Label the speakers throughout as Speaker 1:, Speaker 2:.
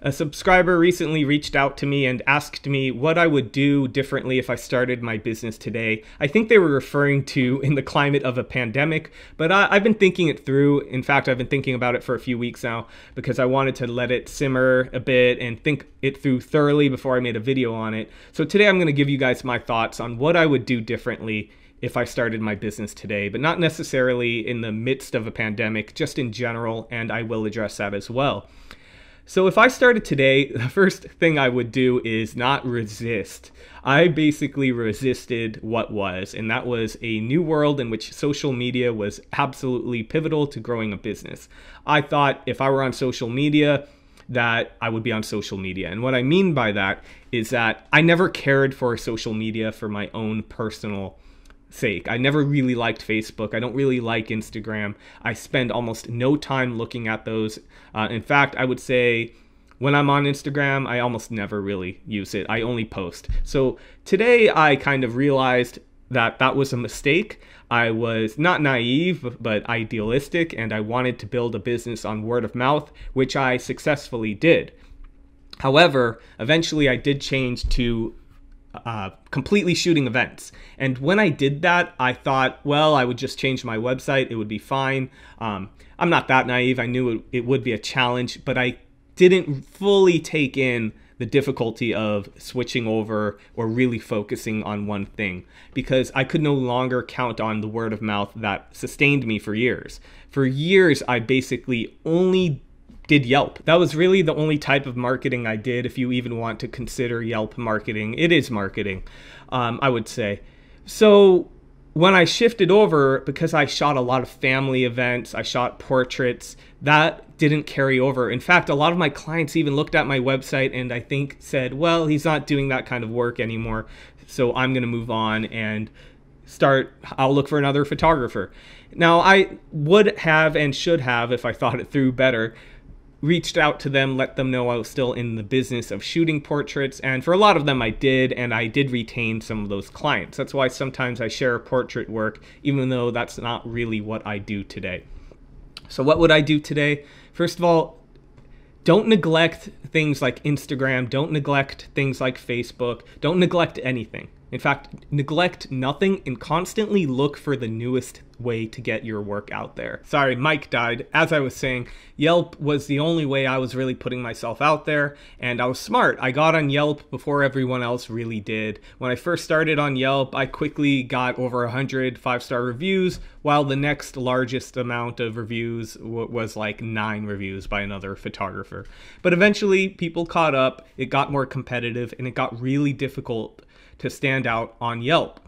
Speaker 1: A subscriber recently reached out to me and asked me what I would do differently if I started my business today. I think they were referring to in the climate of a pandemic, but I've been thinking it through. In fact, I've been thinking about it for a few weeks now because I wanted to let it simmer a bit and think it through thoroughly before I made a video on it. So today I'm going to give you guys my thoughts on what I would do differently if I started my business today, but not necessarily in the midst of a pandemic, just in general, and I will address that as well. So if I started today, the first thing I would do is not resist. I basically resisted what was, and that was a new world in which social media was absolutely pivotal to growing a business. I thought if I were on social media, that I would be on social media. And what I mean by that is that I never cared for social media for my own personal sake. I never really liked Facebook. I don't really like Instagram. I spend almost no time looking at those. In fact, I would say when I'm on Instagram, I almost never really use it. I only post. So today I kind of realized that that was a mistake. I was not naive, but idealistic, and I wanted to build a business on word of mouth, which I successfully did. However, eventually I did change to completely shooting events. And when I did that, I thought, well, I would just change my website. It would be fine. I'm not that naive. I knew it would be a challenge, but I didn't fully take in the difficulty of switching over or really focusing on one thing because I could no longer count on the word of mouth that sustained me for years. For years, I basically only did Yelp. That was really the only type of marketing I did, if you even want to consider Yelp marketing. It is marketing, I would say. So when I shifted over, because I shot a lot of family events, I shot portraits, that didn't carry over. In fact, a lot of my clients even looked at my website and I think said, well, he's not doing that kind of work anymore, so I'm going to move on and I'll look for another photographer. Now, I would have and should have, if I thought it through better, reached out to them, let them know I was still in the business of shooting portraits, and for a lot of them I did, and I did retain some of those clients. That's why sometimes I share portrait work, even though that's not really what I do today. So what would I do today? First of all, don't neglect things like Instagram, don't neglect things like Facebook, don't neglect anything. In fact, neglect nothing and constantly look for the newest way to get your work out there. Sorry, Mike died. As I was saying, Yelp was the only way I was really putting myself out there, and I was smart. I got on Yelp before everyone else really did. When I first started on Yelp, I quickly got over 100 5-star reviews, while the next largest amount of reviews was like 9 reviews by another photographer. But eventually, people caught up, it got more competitive, and it got really difficult to stand out on Yelp.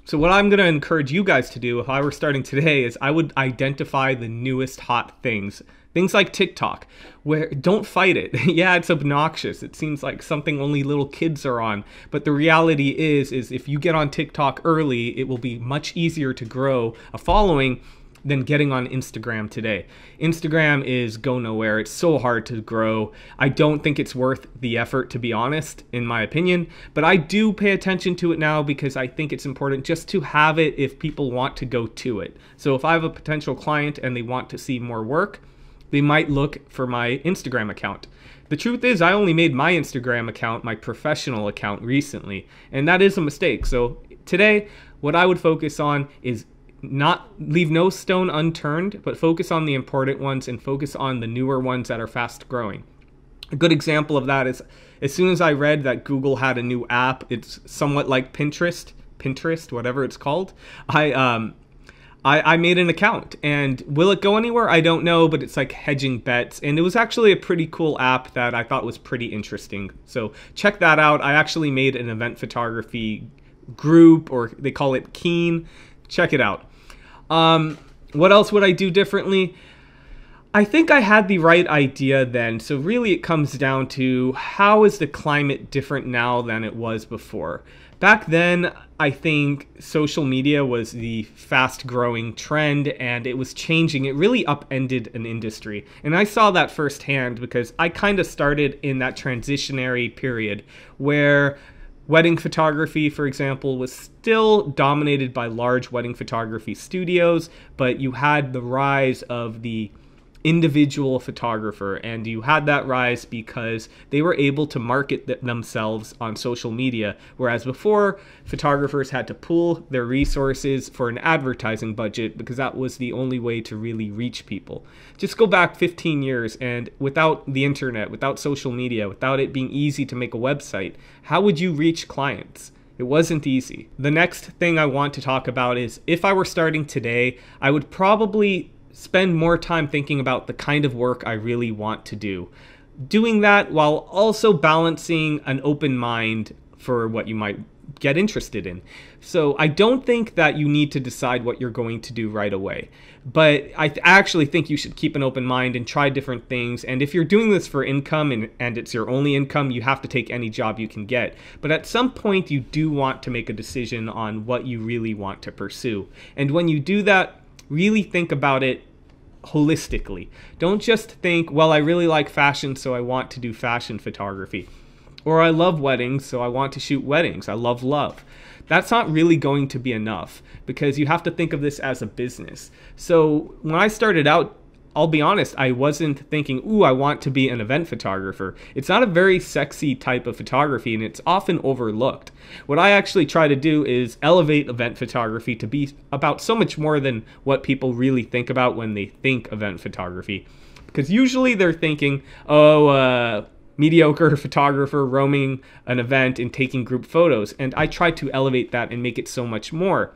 Speaker 1: So what I'm going to encourage you guys to do if I were starting today is I would identify the newest hot things. Things like TikTok, where don't fight it. Yeah, it's obnoxious. It seems like something only little kids are on. But the reality is if you get on TikTok early, it will be much easier to grow a following than getting on Instagram today. Instagram is go nowhere. It's so hard to grow. I don't think it's worth the effort, to be honest, in my opinion, but I do pay attention to it now because I think it's important just to have it if people want to go to it. So if I have a potential client and they want to see more work, they might look for my Instagram account. The truth is, I only made my Instagram account my professional account recently, and that is a mistake. So today, what I would focus on is not leave no stone unturned, but focus on the important ones and focus on the newer ones that are fast growing. A good example of that is as soon as I read that Google had a new app, it's somewhat like Pinterest, whatever it's called, I made an account. And will it go anywhere? I don't know, but it's like hedging bets. And it was actually a pretty cool app that I thought was pretty interesting. So check that out. I actually made an event photography group, or they call it Keen. Check it out. What else would I do differently? I think I had the right idea then. So really it comes down to how is the climate different now than it was before? Back then, I think social media was the fast growing trend and it was changing. It really upended an industry. And I saw that firsthand because I kind of started in that transitionary period where wedding photography, for example, was still dominated by large wedding photography studios, but you had the rise of the individual photographer, and you had that rise because they were able to market themselves on social media, whereas before photographers had to pool their resources for an advertising budget because that was the only way to really reach people. Just go back 15 years, and without the internet, without social media, without it being easy to make a website, how would you reach clients? It wasn't easy. The next thing I want to talk about is, if I were starting today, I would probably spend more time thinking about the kind of work I really want to do. Doing that while also balancing an open mind for what you might get interested in. So I don't think that you need to decide what you're going to do right away, but I actually think you should keep an open mind and try different things. And if you're doing this for income and it's your only income, you have to take any job you can get. But at some point you do want to make a decision on what you really want to pursue. And when you do that, really think about it holistically. Don't just think, well, I really like fashion, so I want to do fashion photography. Or I love weddings, so I want to shoot weddings. I love love. That's not really going to be enough, because you have to think of this as a business. So when I started out, I'll be honest, I wasn't thinking, ooh, I want to be an event photographer. It's not a very sexy type of photography, and it's often overlooked. What I actually try to do is elevate event photography to be about so much more than what people really think about when they think event photography. Because usually they're thinking, mediocre photographer roaming an event and taking group photos. And I try to elevate that and make it so much more.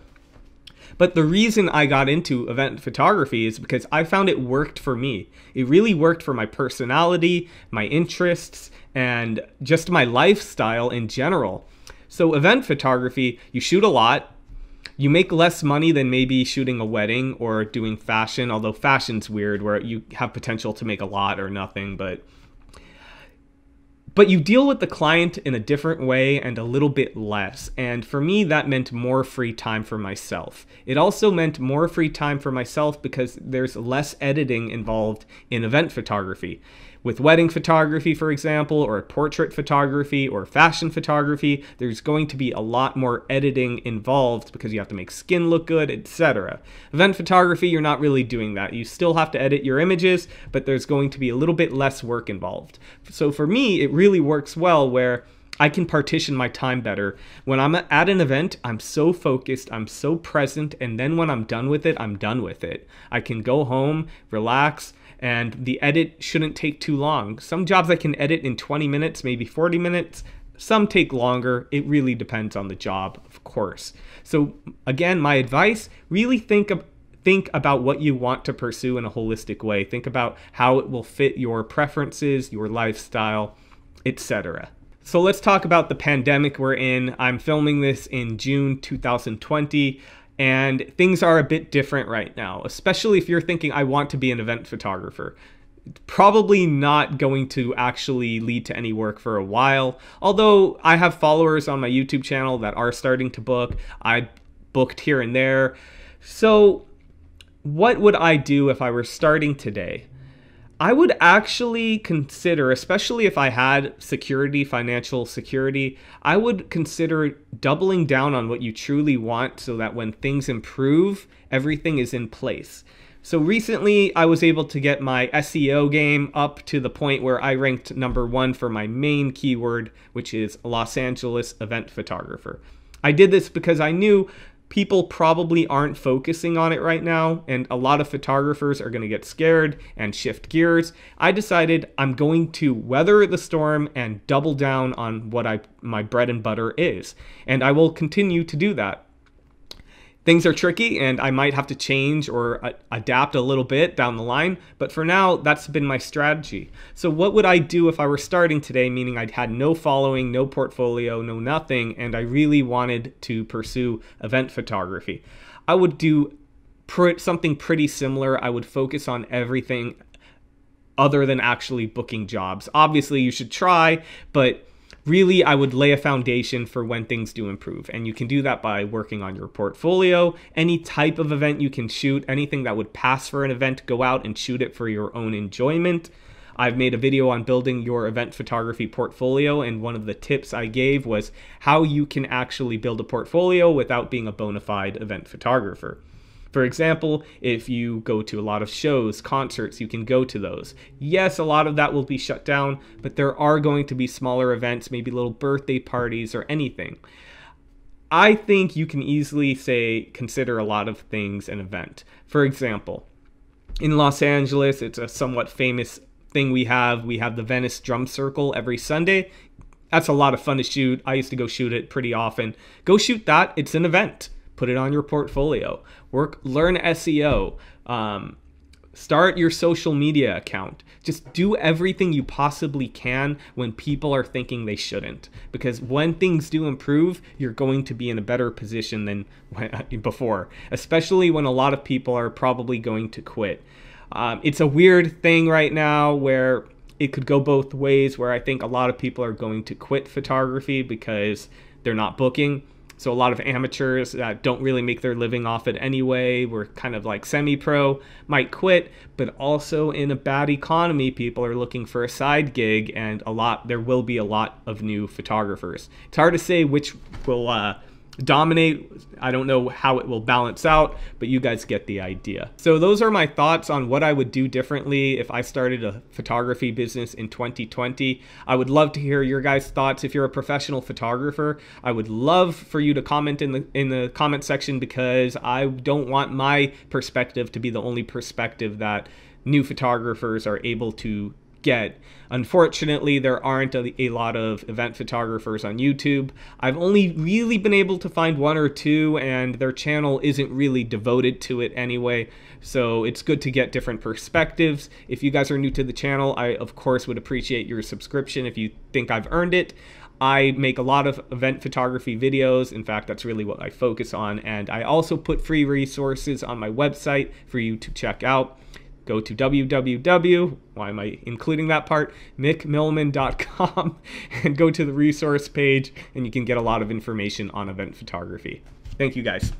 Speaker 1: But the reason I got into event photography is because I found it worked for me. It really worked for my personality, my interests, and just my lifestyle in general. So event photography, you shoot a lot. You make less money than maybe shooting a wedding or doing fashion, although fashion's weird where you have potential to make a lot or nothing, but you deal with the client in a different way and a little bit less. And for me, that meant more free time for myself. It also meant more free time for myself because there's less editing involved in event photography. With wedding photography, for example, or portrait photography or fashion photography, there's going to be a lot more editing involved because you have to make skin look good, etc. Event photography, you're not really doing that. You still have to edit your images, but there's going to be a little bit less work involved. So for me, it really works well where I can partition my time better. When I'm at an event, I'm so focused, I'm so present, and then when I'm done with it, I'm done with it. I can go home, relax, and the edit shouldn't take too long. Some jobs I can edit in 20 minutes, maybe 40 minutes. Some take longer. It really depends on the job, of course. So again, my advice, really think about what you want to pursue in a holistic way. Think about how it will fit your preferences, your lifestyle, etc. So let's talk about the pandemic we're in. I'm filming this in June 2020. And things are a bit different right now, especially if you're thinking, I want to be an event photographer. Probably not going to actually lead to any work for a while. Although I have followers on my YouTube channel that are starting to book. I booked here and there. So what would I do if I were starting today? I would actually consider, especially if I had security, financial security, I would consider doubling down on what you truly want so that when things improve, everything is in place. So recently, I was able to get my SEO game up to the point where I ranked #1 for my main keyword, which is Los Angeles event photographer. I did this because I knew people probably aren't focusing on it right now, and a lot of photographers are going to get scared and shift gears. I decided I'm going to weather the storm and double down on what my bread and butter is, and I will continue to do that. Things are tricky, and I might have to change or adapt a little bit down the line, but for now, that's been my strategy. So what would I do if I were starting today, meaning I'd had no following, no portfolio, no nothing, and I really wanted to pursue event photography? I would do something pretty similar. I would focus on everything other than actually booking jobs. Obviously, you should try, but really, I would lay a foundation for when things do improve. And you can do that by working on your portfolio, any type of event you can shoot, anything that would pass for an event, go out and shoot it for your own enjoyment. I've made a video on building your event photography portfolio, and one of the tips I gave was how you can actually build a portfolio without being a bona fide event photographer. For example, if you go to a lot of shows, concerts, you can go to those. Yes, a lot of that will be shut down, but there are going to be smaller events, maybe little birthday parties or anything. I think you can easily consider a lot of things an event. For example, in Los Angeles, it's a somewhat famous thing we have the Venice Drum Circle every Sunday. That's a lot of fun to shoot. I used to go shoot it pretty often. Go shoot that. It's an event. Put it on your portfolio. Learn SEO. Start your social media account. Just do everything you possibly can when people are thinking they shouldn't. Because when things do improve, you're going to be in a better position than before. Especially when a lot of people are probably going to quit. It's a weird thing right now where it could go both ways, where I think a lot of people are going to quit photography because they're not booking. So a lot of amateurs that don't really make their living off it anyway, we're kind of like semi-pro, might quit. But also in a bad economy, people are looking for a side gig, and there will be a lot of new photographers. It's hard to say which will dominate. I don't know how it will balance out, but you guys get the idea. So those are my thoughts on what I would do differently if I started a photography business in 2020. I would love to hear your guys' thoughts. If you're a professional photographer, I would love for you to comment in the comment section, because I don't want my perspective to be the only perspective that new photographers are able to get. Unfortunately, there aren't a lot of event photographers on YouTube. I've only really been able to find one or two, and their channel isn't really devoted to it anyway. So it's good to get different perspectives. If you guys are new to the channel, I of course would appreciate your subscription if you think I've earned it. I make a lot of event photography videos. In fact, that's really what I focus on. And I also put free resources on my website for you to check out. Go to why am I including that part? mickmillman.com and go to the resource page, and you can get a lot of information on event photography. Thank you guys.